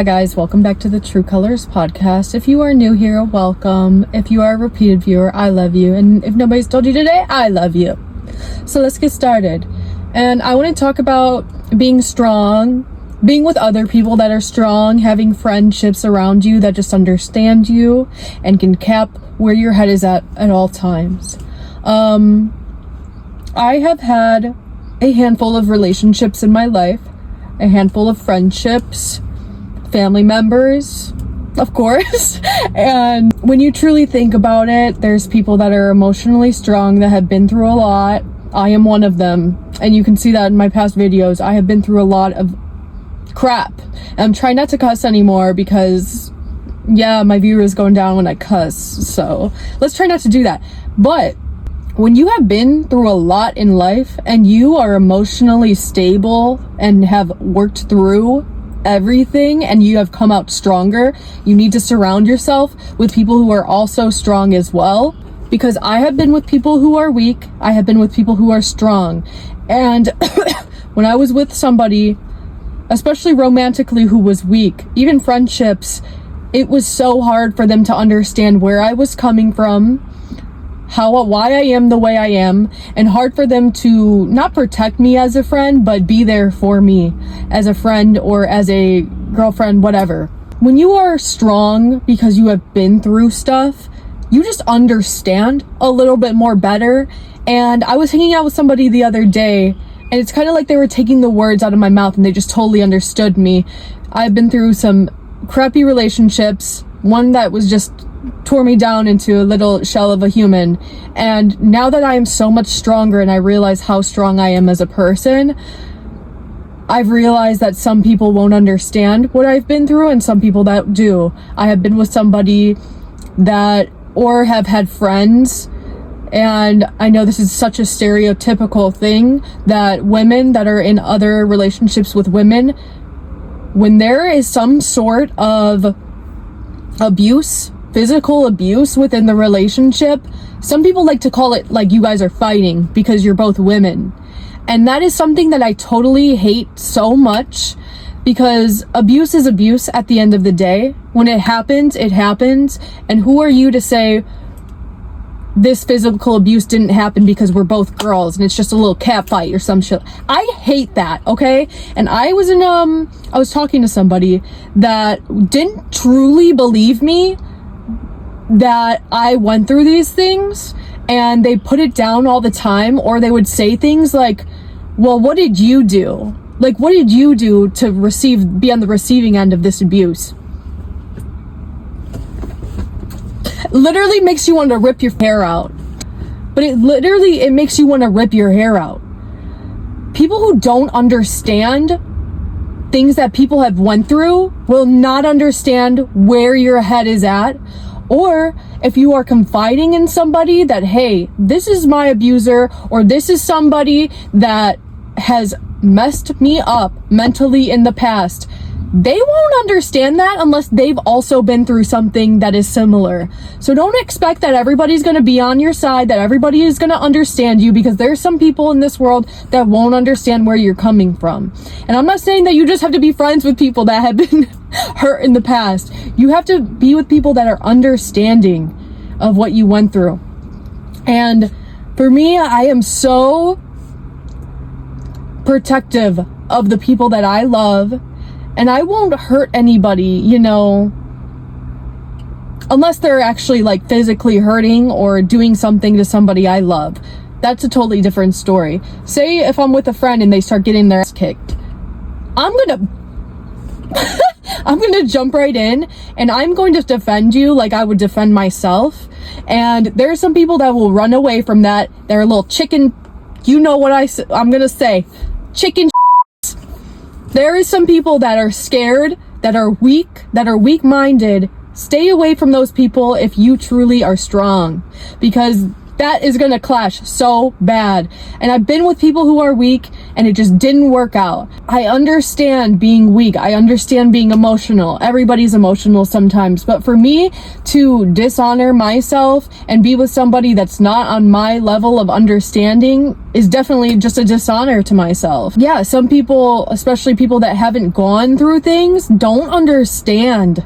Hi guys, welcome back to the True Colors podcast. If you are new here, welcome. If you are a repeated viewer, I love you. And if nobody's told you today, I love you. So let's get started. And I want to talk about being strong, being with other people that are strong, having friendships around you that just understand you and can cap where your head is at all times. I have had a handful of relationships in my life, a handful of friendships, family members, of course. And when you truly think about it, there's people that are emotionally strong that have been through a lot. I am one of them. And you can see that in my past videos. I have been through a lot of crap. And I'm trying not to cuss anymore because, yeah, my viewer is going down when I cuss. So let's try not to do that. But when you have been through a lot in life and you are emotionally stable and have worked through everything and you have come out stronger, you need to surround yourself with people who are also strong as well. Because I have been with people who are weak, I have been with people who are strong. And when I was with somebody, especially romantically, who was weak, even friendships, it was so hard for them to understand where I was coming from, why I am the way I am, and hard for them to not protect me as a friend, but be there for me as a friend or as a girlfriend, whatever. When you are strong because you have been through stuff, you just understand a little bit more better. And I was hanging out with somebody the other day, and it's kind of like they were taking the words out of my mouth and they just totally understood me. I've been through some crappy relationships, one that was just tore me down into a little shell of a human. And now that I am so much stronger and I realize how strong I am as a person, I've realized that some people won't understand what I've been through and some people that do. I have been with somebody that, or have had friends, and I know this is such a stereotypical thing, that women that are in other relationships with women, when there is some sort of abuse, physical abuse within the relationship, some people like to call it like you guys are fighting because you're both women. And that is something that I totally hate so much, because abuse is abuse at the end of the day. When it happens, it happens. And who are you to say this physical abuse didn't happen because we're both girls and it's just a little cat fight or some shit? I hate that, okay? And I was talking to somebody that didn't truly believe me that I went through these things, and they put it down all the time, or they would say things like, well, what did you do? Like, what did you do to be on the receiving end of this abuse? Literally makes you want to rip your hair out. But it makes you want to rip your hair out. People who don't understand things that people have went through will not understand where your head is at. Or if you are confiding in somebody that, hey, this is my abuser, or this is somebody that has messed me up mentally in the past, they won't understand that unless they've also been through something that is similar. So don't expect that everybody's going to be on your side, that everybody is going to understand you, because there's some people in this world that won't understand where you're coming from. And I'm not saying that you just have to be friends with people that have been hurt in the past. You have to be with people that are understanding of what you went through. And for me, I am so protective of the people that I love. And I won't hurt anybody, unless they're actually like physically hurting or doing something to somebody I love. That's a totally different story. Say if I'm with a friend and they start getting their ass kicked, I'm gonna jump right in and I'm going to defend you like I would defend myself. And there are some people that will run away from that. They're a little chicken, I'm gonna say, chicken. There is some people that are scared, that are weak-minded. Stay away from those people if you truly are strong, because that is gonna clash so bad. And I've been with people who are weak and it just didn't work out. I understand being weak. I understand being emotional. Everybody's emotional sometimes. But for me to dishonor myself and be with somebody that's not on my level of understanding is definitely just a dishonor to myself. Yeah, some people, especially people that haven't gone through things, don't understand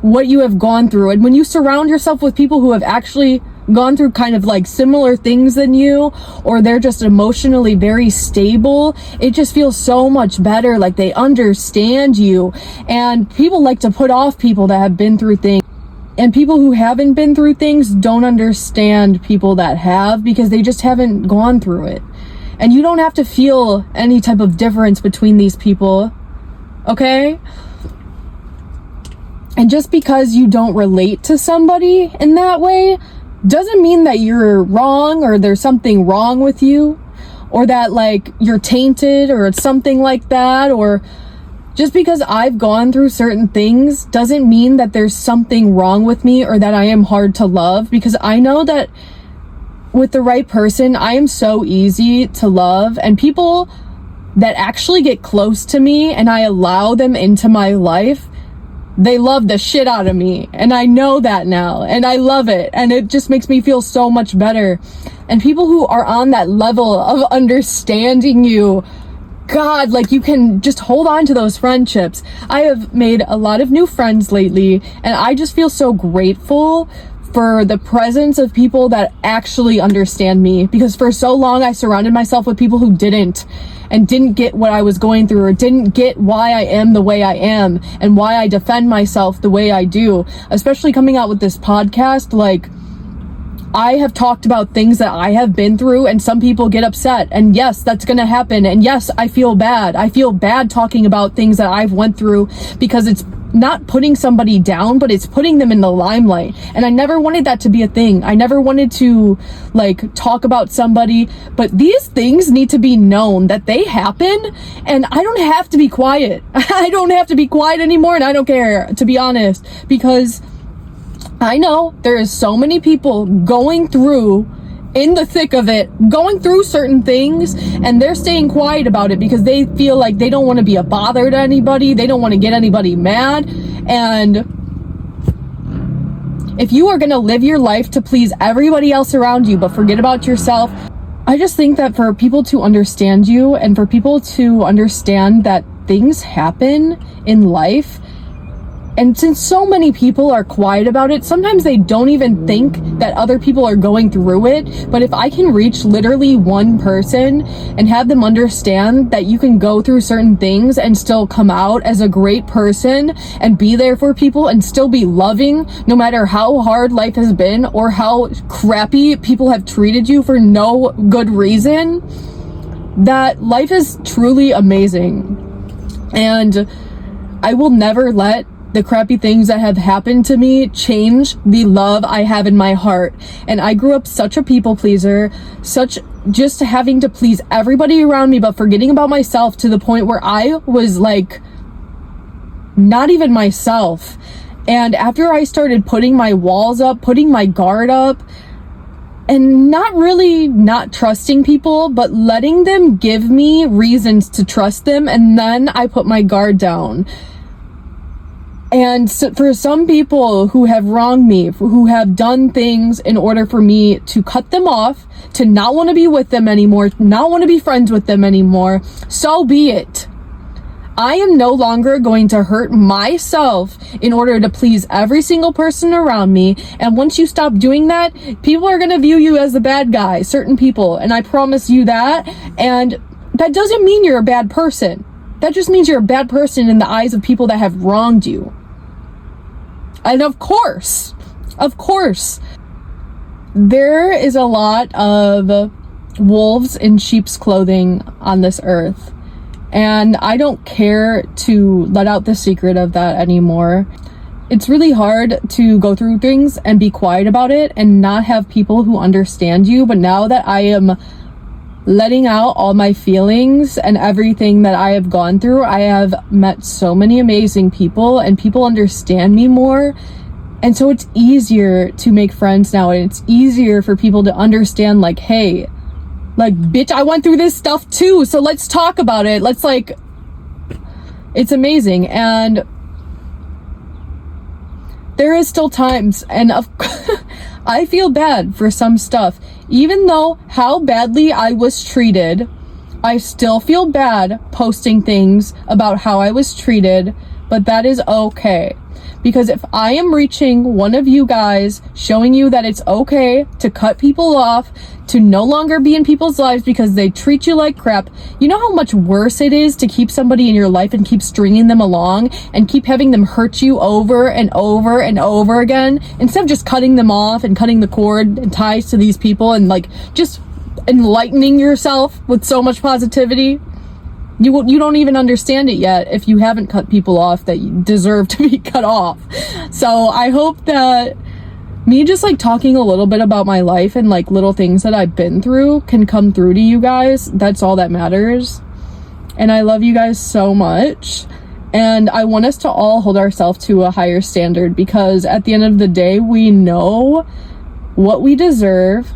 what you have gone through. And when you surround yourself with people who have actually gone through kind of like similar things than you, or they're just emotionally very stable, it just feels so much better. Like they understand you. And people like to put off people that have been through things. And people who haven't been through things don't understand people that have, because they just haven't gone through it. And you don't have to feel any type of difference between these people, okay? And just because you don't relate to somebody in that way doesn't mean that you're wrong, or there's something wrong with you, or that like you're tainted or something like that. Or just because I've gone through certain things doesn't mean that there's something wrong with me or that I am hard to love, because I know that with the right person, I am so easy to love. And people that actually get close to me and I allow them into my life, they love the shit out of me. And I know that now, and I love it. And it just makes me feel so much better. And people who are on that level of understanding you, God, like you can just hold on to those friendships. I have made a lot of new friends lately, and I just feel so grateful for the presence of people that actually understand me, because for so long I surrounded myself with people who didn't get what I was going through, or didn't get why I am the way I am and why I defend myself the way I do. Especially coming out with this podcast, like I have talked about things that I have been through, and some people get upset, and yes, that's gonna happen. And yes, I feel bad. I feel bad talking about things that I've went through, because it's not putting somebody down, but it's putting them in the limelight. And I never wanted that to be a thing. I never wanted to like talk about somebody, but these things need to be known that they happen, and I don't have to be quiet. I don't have to be quiet anymore, and I don't care, to be honest, because I know there is so many people going through, in the thick of it, going through certain things, and they're staying quiet about it because they feel like they don't want to be a bother to anybody. They don't want to get anybody mad. And if you are going to live your life to please everybody else around you, but forget about yourself, I just think that for people to understand you, and for people to understand that things happen in life, and since so many people are quiet about it, sometimes they don't even think that other people are going through it. But if I can reach literally one person and have them understand that you can go through certain things and still come out as a great person and be there for people and still be loving, no matter how hard life has been or how crappy people have treated you for no good reason, that life is truly amazing. And I will never let the crappy things that have happened to me change the love I have in my heart. And I grew up such a people pleaser, such just having to please everybody around me, but forgetting about myself, to the point where I was like not even myself. And after I started putting my walls up, putting my guard up, and not really not trusting people, but letting them give me reasons to trust them, and then I put my guard down. And so for some people who have wronged me, who have done things in order for me to cut them off, to not want to be with them anymore, not want to be friends with them anymore, so be it. I am no longer going to hurt myself in order to please every single person around me. And once you stop doing that, people are going to view you as the bad guy, certain people. And I promise you that. And that doesn't mean you're a bad person. That just means you're a bad person in the eyes of people that have wronged you. And of course, there is a lot of wolves in sheep's clothing on this earth. And I don't care to let out the secret of that anymore. It's really hard to go through things and be quiet about it and not have people who understand you. But now that I am letting out all my feelings and everything that I have gone through, I have met so many amazing people, and people understand me more. And so it's easier to make friends now, and it's easier for people to understand, like, hey, like, bitch, I went through this stuff too, so let's talk about it. Let's, like, it's amazing. And there is still times, and I feel bad for some stuff. Even though how badly I was treated, I still feel bad posting things about how I was treated, but that is okay. Because if I am reaching one of you guys, showing you that it's okay to cut people off, to no longer be in people's lives because they treat you like crap, you know how much worse it is to keep somebody in your life and keep stringing them along and keep having them hurt you over and over and over again, instead of just cutting them off and cutting the cord and ties to these people and, like, just enlightening yourself with so much positivity. You don't even understand it yet if you haven't cut people off that you deserve to be cut off. So I hope that me just, like, talking a little bit about my life and, like, little things that I've been through can come through to you guys. That's all that matters. And I love you guys so much. And I want us to all hold ourselves to a higher standard, because at the end of the day, we know what we deserve,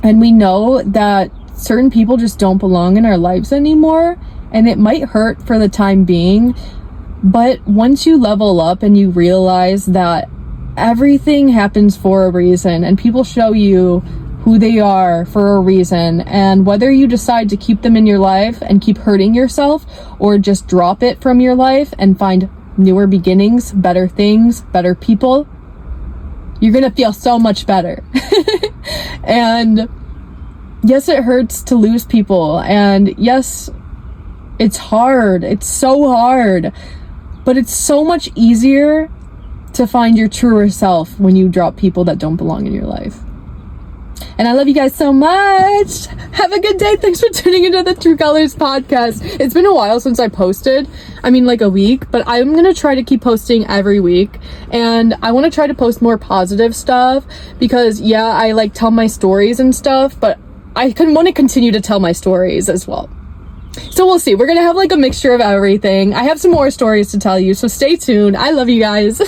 and we know that certain people just don't belong in our lives anymore, and it might hurt for the time being, but once you level up and you realize that everything happens for a reason, and people show you who they are for a reason, and whether you decide to keep them in your life and keep hurting yourself, or just drop it from your life and find newer beginnings, better things, better people, you're gonna feel so much better. And yes, it hurts to lose people, and yes, it's hard. It's so hard, but it's so much easier to find your truer self when you drop people that don't belong in your life. And I love you guys so much. Have a good day. Thanks for tuning into the True Colors podcast. It's been a while since I posted. I mean, like a week, but I'm going to try to keep posting every week. And I want to try to post more positive stuff because, yeah, I, like, tell my stories and stuff, but I want to continue to tell my stories as well. So we'll see. We're going to have, like, a mixture of everything. I have some more stories to tell you, so stay tuned. I love you guys.